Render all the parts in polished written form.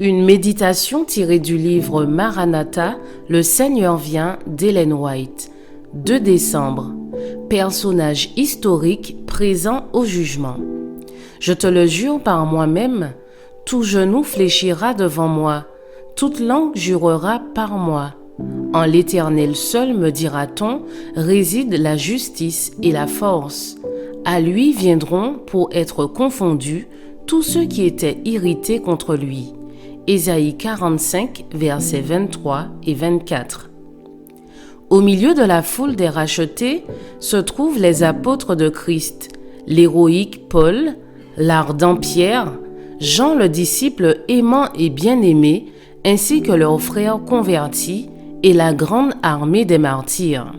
Une méditation tirée du livre Maranatha, Le Seigneur vient d'Ellen White. 2 décembre. Personnage historique présent au jugement. Je te le jure par moi-même, tout genou fléchira devant moi, toute langue jurera par moi. En l'Éternel seul, me dira-t-on, réside la justice et la force. À lui viendront pour être confondus tous ceux qui étaient irrités contre lui. Ésaïe 45, versets 23 et 24. Au milieu de la foule des rachetés se trouvent les apôtres de Christ, l'héroïque Paul, l'ardent Pierre, Jean le disciple aimant et bien-aimé, ainsi que leurs frères convertis et la grande armée des martyrs.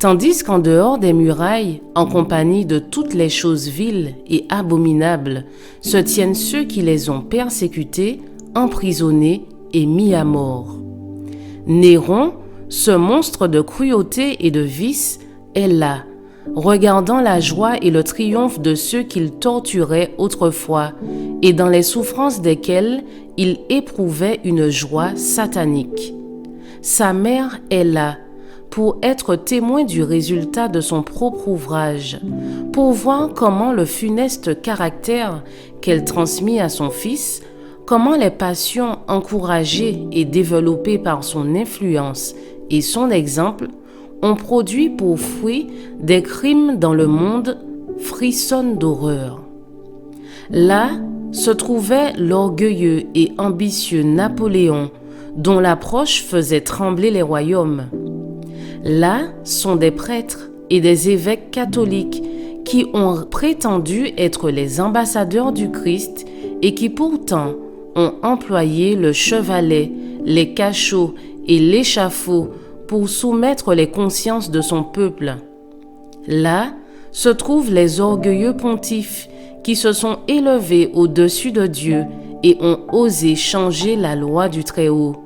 Tandis qu'en dehors des murailles, en compagnie de toutes les choses viles et abominables, se tiennent ceux qui les ont persécutés, emprisonnés et mis à mort. Néron, ce monstre de cruauté et de vice, est là, regardant la joie et le triomphe de ceux qu'il torturait autrefois et dans les souffrances desquelles il éprouvait une joie satanique. Sa mère est là, pour être témoin du résultat de son propre ouvrage, pour voir comment le funeste caractère qu'elle transmit à son fils, comment les passions encouragées et développées par son influence et son exemple ont produit pour fruit des crimes dans le monde frissonnent d'horreur. Là se trouvait l'orgueilleux et ambitieux Napoléon, dont l'approche faisait trembler les royaumes. Là sont des prêtres et des évêques catholiques qui ont prétendu être les ambassadeurs du Christ et qui pourtant ont employé le chevalet, les cachots et l'échafaud pour soumettre les consciences de son peuple. Là se trouvent les orgueilleux pontifes qui se sont élevés au-dessus de Dieu et ont osé changer la loi du Très-Haut.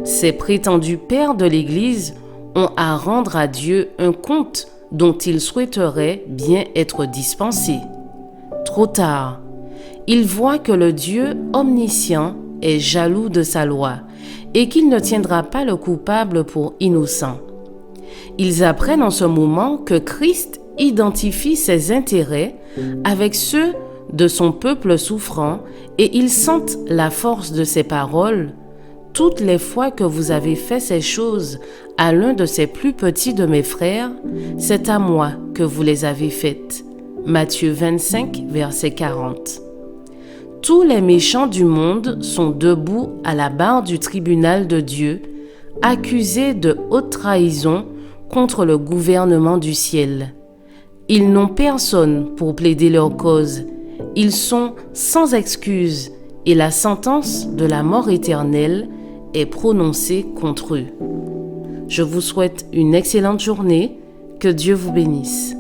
Ces prétendus pères de l'Église ont à rendre à Dieu un compte dont ils souhaiteraient bien être dispensés. Trop tard, ils voient que le Dieu omniscient est jaloux de sa loi et qu'il ne tiendra pas le coupable pour innocent. Ils apprennent en ce moment que Christ identifie ses intérêts avec ceux de son peuple souffrant et ils sentent la force de ses paroles. Toutes les fois que vous avez fait ces choses à l'un de ces plus petits de mes frères, c'est à moi que vous les avez faites. Matthieu 25, verset 40. Tous les méchants du monde sont debout à la barre du tribunal de Dieu, accusés de haute trahison contre le gouvernement du ciel. Ils n'ont personne pour plaider leur cause. Ils sont sans excuse et la sentence de la mort éternelle est prononcée contre eux. Je vous souhaite une excellente journée. Que Dieu vous bénisse.